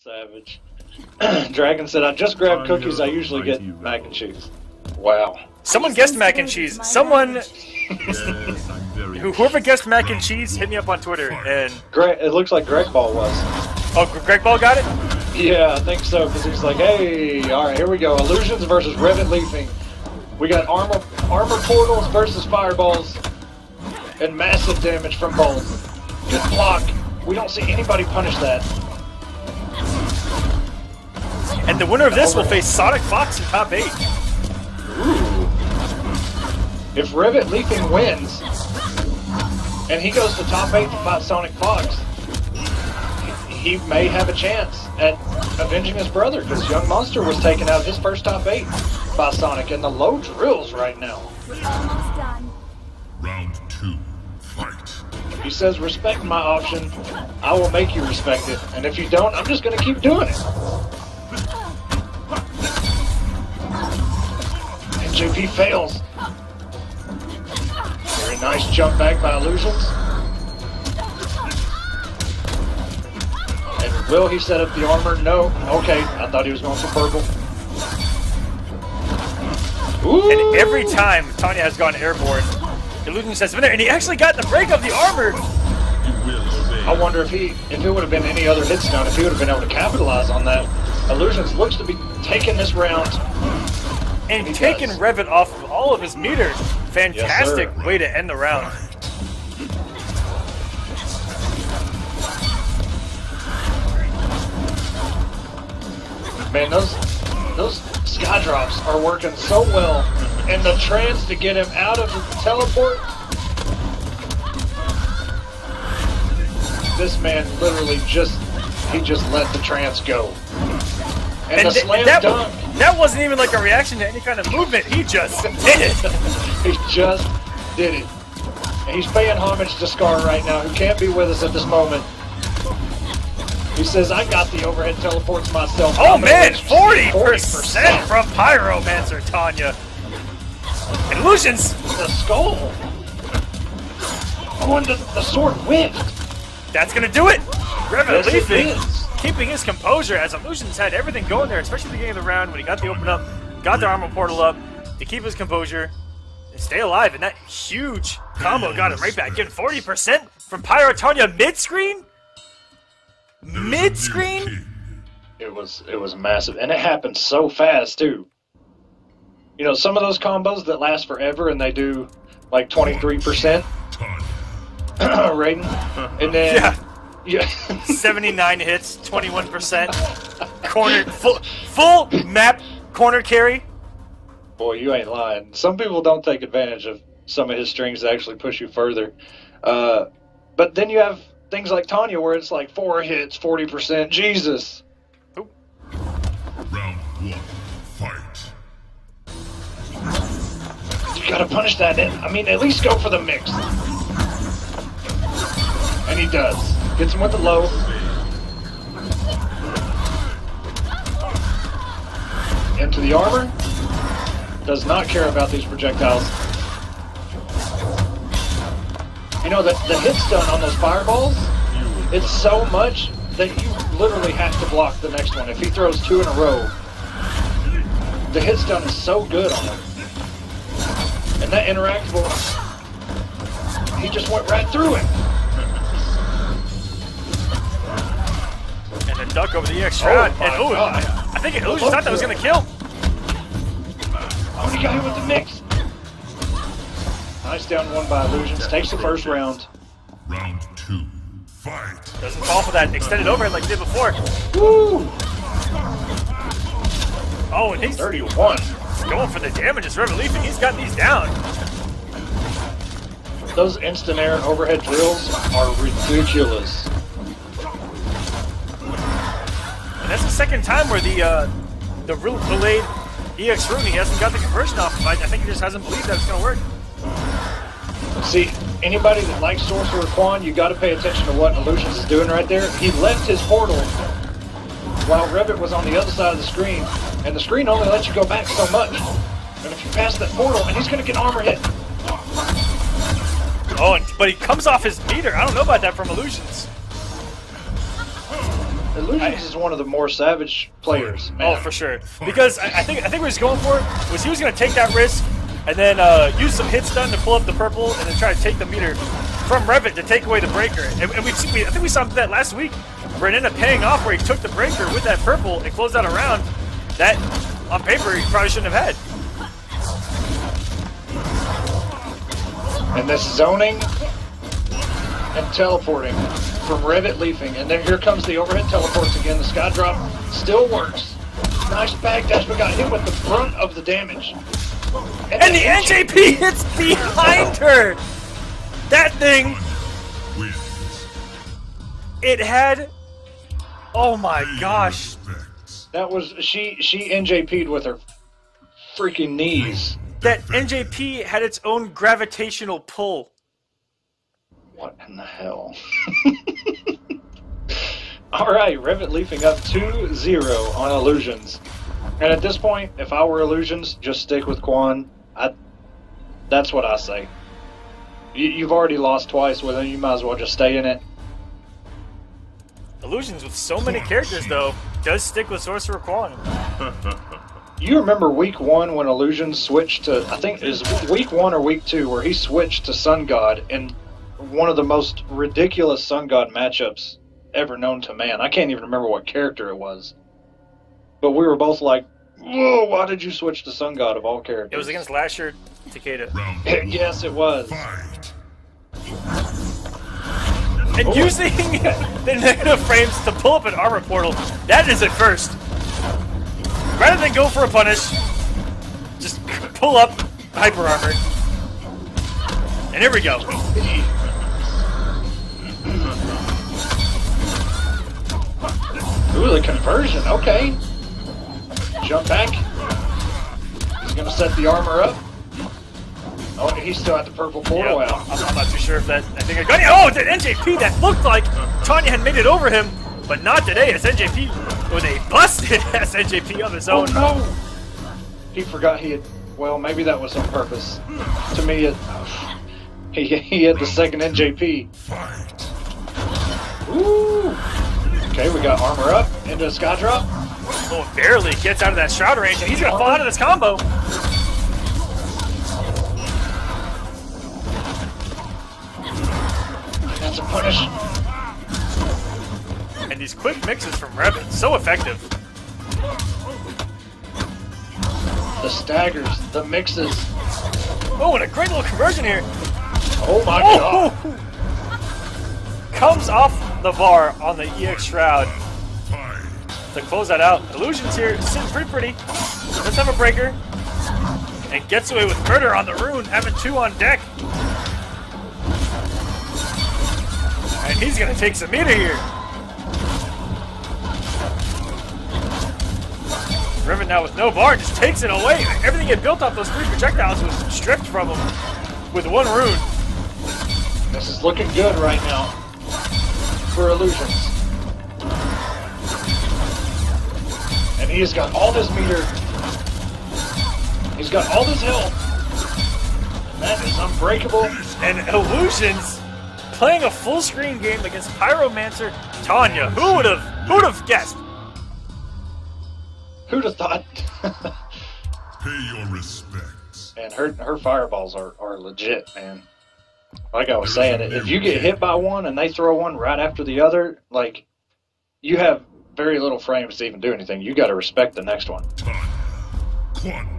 Savage. Dragon said, I just grabbed cookies. I usually get mac and cheese. Wow. Someone guessed mac and cheese. Someone... Whoever guessed mac and cheese, hit me up on Twitter. And it looks like Greg Ball was. Oh, Greg Ball got it? Yeah, I think so, because he's like, hey, alright, here we go. Illusions versus Revetleafing. We got armor portals versus fireballs. And massive damage from both. Good block. We don't see anybody punish that. And the winner of this will face Sonic Fox in top 8. Ooh. If Revetleafing wins, and he goes to top 8 to fight Sonic Fox, he may have a chance at avenging his brother, because Young Monster was taken out of his first top 8 by Sonic, and the low drills right now. We're almost done. Round 2, fight. He says, respect my option, I will make you respect it, and if you don't, I'm just going to keep doing it. And JP fails. Very nice jump back by Illusions. And will he set up the armor? No. Okay, I thought he was going for purple. Ooh. And every time Tanya has gone airborne, Illusions has been there, and he actually got the break of the armor. I wonder if it would have been any other hit stun, if he would have been able to capitalize on that. Illusions looks to be taking this round. And taking Revet off of all of his meters. Fantastic way to end the round. Man, those sky drops are working so well. And the trance to get him out of the teleport. This man literally just let the trance go. And the slam dunk. That wasn't even like a reaction to any kind of movement. He just did it. He just did it. And he's paying homage to Scar right now, who can't be with us at this moment. He says, I got the overhead teleports myself. Oh man, 40% from Pyromancer Tanya. And Illusions. The skull. Going to the sword whipped. That's going to do it. Revetleafing. Yes, Keeping his composure as Illusions had everything going there, especially at the beginning of the round when he got the open up, got the armor portal up to keep his composure and stay alive. And that huge combo got him right back, getting 40% from Pyro Tanya mid-screen. Mid-screen. It was massive, and it happened so fast too. You know, some of those combos that last forever and they do like 23% rating, and then yeah. 79 hits, 21%. Corner full map corner carry. Boy, you ain't lying. Some people don't take advantage of some of his strings to actually push you further. But then you have things like Tanya where it's like 4 hits, 40%. Jesus. Ooh. Round 1, fight. You gotta punish that. I mean, at least go for the mix. And he does. Gets him with the low. Into the armor. Does not care about these projectiles. You know, the hit stun on those fireballs, it's so much that you literally have to block the next one. If he throws 2 in a row, the hit stun is so good on him. And that interactable, he just went right through it. And a duck over the EX shroud. And I think Illusions thought that was going to kill. Oh, he got hit with the mix. Nice down one by Illusions. Takes the first round. Round 2, fight. Doesn't fall for that extended overhead like he did before. Woo! Oh, and he's 31. going for the damage. It's Revetleafing. He's got these down. Those instant air and overhead drills are ridiculous. And that's the second time where the real delayed EX rune, he hasn't got the conversion off. I think he just hasn't believed that it's going to work. See, anybody that likes Sorcerer Quan, you got to pay attention to what Illusions is doing right there. He left his portal while Revet was on the other side of the screen, and the screen only lets you go back so much. And if you pass that portal, and he's going to get armor hit. Oh, but he comes off his meter. I don't know about that from Illusions. Illusions is one of the more savage players, man. Oh, for sure. Because I think what he was going for was he was going to take that risk and then use some hit stun to pull up the purple and then try to take the meter from Revet to take away the breaker. And I think we saw that last week where it ended up paying off where he took the breaker with that purple and closed out a round that, on paper, he probably shouldn't have had. And this zoning and teleporting from Revetleafing, and then here comes the overhead teleports again. The sky drop still works. Nice backdash, but got hit with the brunt of the damage. And the NJP hits behind her! That thing, it had, oh my gosh. That was, she NJP'd with her freaking knees. That NJP had its own gravitational pull. What in the hell? Alright, Revetleafing up 2-0 on Illusions. And at this point, if I were Illusions, just stick with Quan. That's what I say. You've already lost twice with him, you might as well just stay in it. Illusions with so many characters, though, does stick with Sorcerer Quan. You remember week 1 when Illusions switched to, I think it was week 1 or week 2, where he switched to Sun God in one of the most ridiculous Sun God matchups ever known to man. I can't even remember what character it was. But we were both like, whoa, why did you switch to Sun God of all characters? It was against Lasher Takeda. Yes, it was. And using the negative frames to pull up an armor portal, that is at first. Rather than go for a punish, just pull up hyper armor. And here we go. Ooh, the conversion, okay. Jump back. He's gonna set the armor up. Oh, he's still at the purple portal out. I'm not too sure if that, I think I got it. Oh, the NJP, that looked like Tanya had made it over him, but not today, as NJP, with a busted ass NJP on his own. Oh, no. He forgot he had, well, maybe that was on purpose. To me, he had the second NJP. Ooh. Okay, we got armor up into a sky drop. Oh, barely gets out of that shroud range, and he's gonna fall out of this combo. That's a punish. And these quick mixes from Revet, so effective. The staggers, the mixes. Oh, and a great little conversion here. Oh my god. Comes off the bar on the EX Shroud to close that out. Illusions here, sitting pretty. Let's have a breaker. And gets away with murder on the rune, having 2 on deck. And he's gonna take some meter here. Revet now with no bar, just takes it away. Everything he had built off those 3 projectiles was stripped from him with 1 rune. This is looking good right now for Illusions. And he's got all this meter. He's got all this health. And that is unbreakable. And Illusions playing a full screen game against Pyromancer Tanya. Who would have guessed? Who'd have thought? Pay your respects. And her fireballs are legit, man. Like I was saying, if you get hit by one and they throw one right after the other, like, you have very little frames to even do anything. You got to respect the next one. Quan.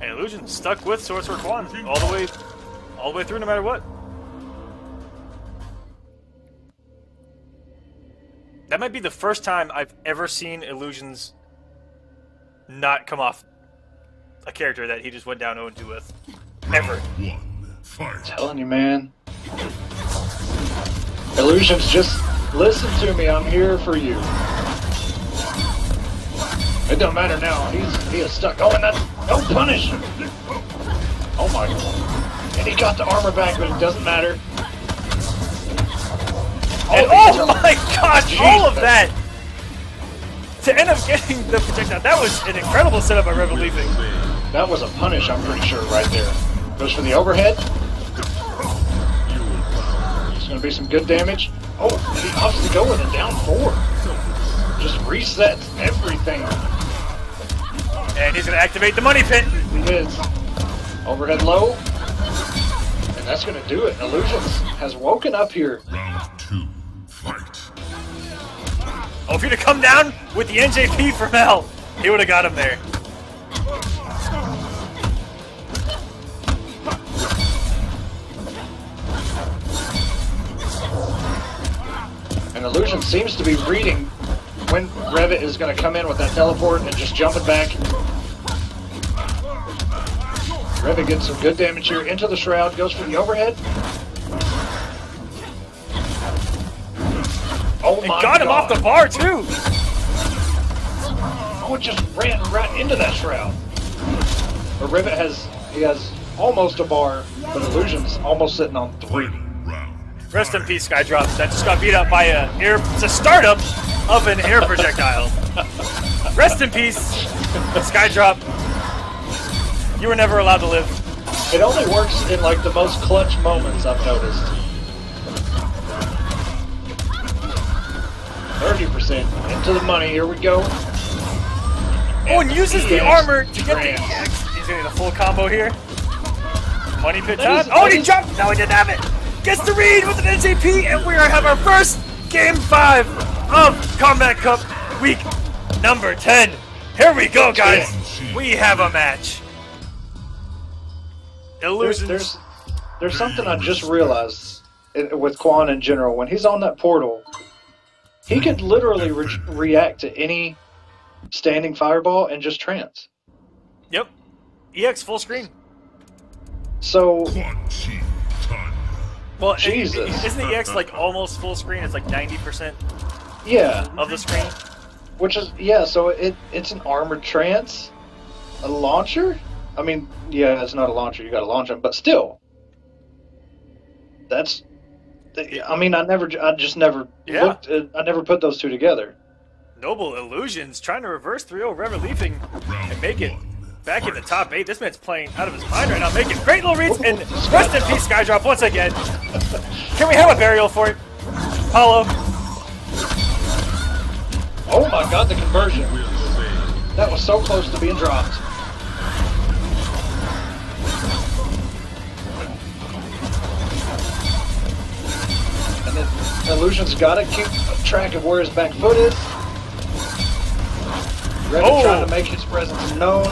And Illusion stuck with Sorcerer Quan all the way through, no matter what. That might be the first time I've ever seen Illusions not come off a character that he just went down 0-2 with. Ever. I'm telling you, man. Illusions, just listen to me. I'm here for you. It don't matter now. He is stuck. Oh, and that's no punish. Oh my god. And he got the armor back, but it doesn't matter. And oh my gosh, all of that to end up getting the projectile. That was an incredible setup by Revetleafing. That was a punish, I'm pretty sure, right there. Goes for the overhead. He's going to be some good damage. Oh, he opts to go with a down 4. Just resets everything. And he's going to activate the money pit. He is. Overhead low. And that's going to do it. Illusions has woken up here. Round 2, fight. Oh, if he'd have come down with the NJP from hell, he would have got him there. And Illusion seems to be reading when Revet is going to come in with that teleport and just jumping back. Revet gets some good damage here into the shroud, goes for the overhead. Oh my got him God. off the bar too. Oh, it just ran right into that shroud. But Revet has almost a bar, but Illusion's almost sitting on 3. Rest in peace, Skydrop. That just got beat up by it's a startup of an air projectile. Rest in peace, Skydrop. You were never allowed to live. It only works in like the most clutch moments, I've noticed. 30% into the money. Here we go. Oh, and uses the armor to get the EX. He's getting a full combo here. Money pit time. Oh, and he jumped. No, he didn't have it. Gets the read with an NJP, and we have our first Game 5 of Kombat Cup Week number 10. Here we go, guys. We have a match. Illusions. There's something I just realized with Quan in general. When he's on that portal, he could literally react to any standing fireball and just trance. Yep. EX full screen. So... Well, Jesus. Isn't the EX like almost full screen? It's like 90% yeah. of the screen. Which is, yeah, so it's an armored trance. A launcher? I mean, yeah, it's not a launcher, you gotta launch them, but still. That's... I mean, I just never looked at, I never put those two together. Noble Illusions trying to reverse 3-0 Revetleafing and make it back in the top 8. This man's playing out of his mind right now, making great little reads, and rest in peace, Skydrop, once again. Can we have a burial for it? Paulo. Oh my God, the conversion. That was so close to being dropped. And then Illusion's got to keep track of where his back foot is. Revet trying to make his presence known.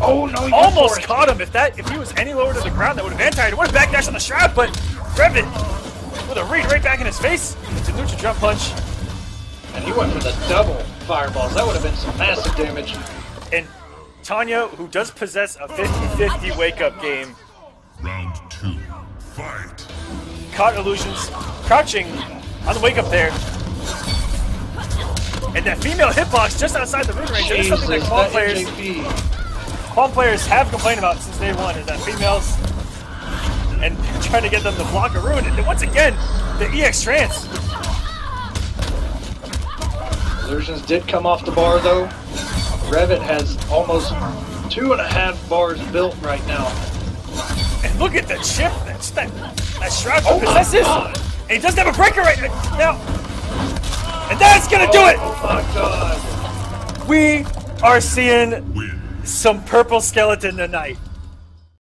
Oh no! He almost caught him. If he was any lower to the ground, that would have anti-ed. Would have backdashed on the shroud, but Revet with a read right back in his face. It's a neutral jump punch. And he went for the double fireballs. That would have been some massive damage. And Tanya, who does possess a 50-50 wake-up game. Round 2, fight. Caught Illusions crouching on the wake-up there. And that female hitbox just outside the rune range. That is something that Quan players have complained about since day one, is that females and trying to get them to block a rune. And once again, the EX trance. Illusions did come off the bar though. Revet has almost 2.5 bars built right now. And look at the chip that shroud possesses. And he doesn't have a breaker right now. And that's gonna do it! Oh my God. We are seeing some purple skeleton tonight.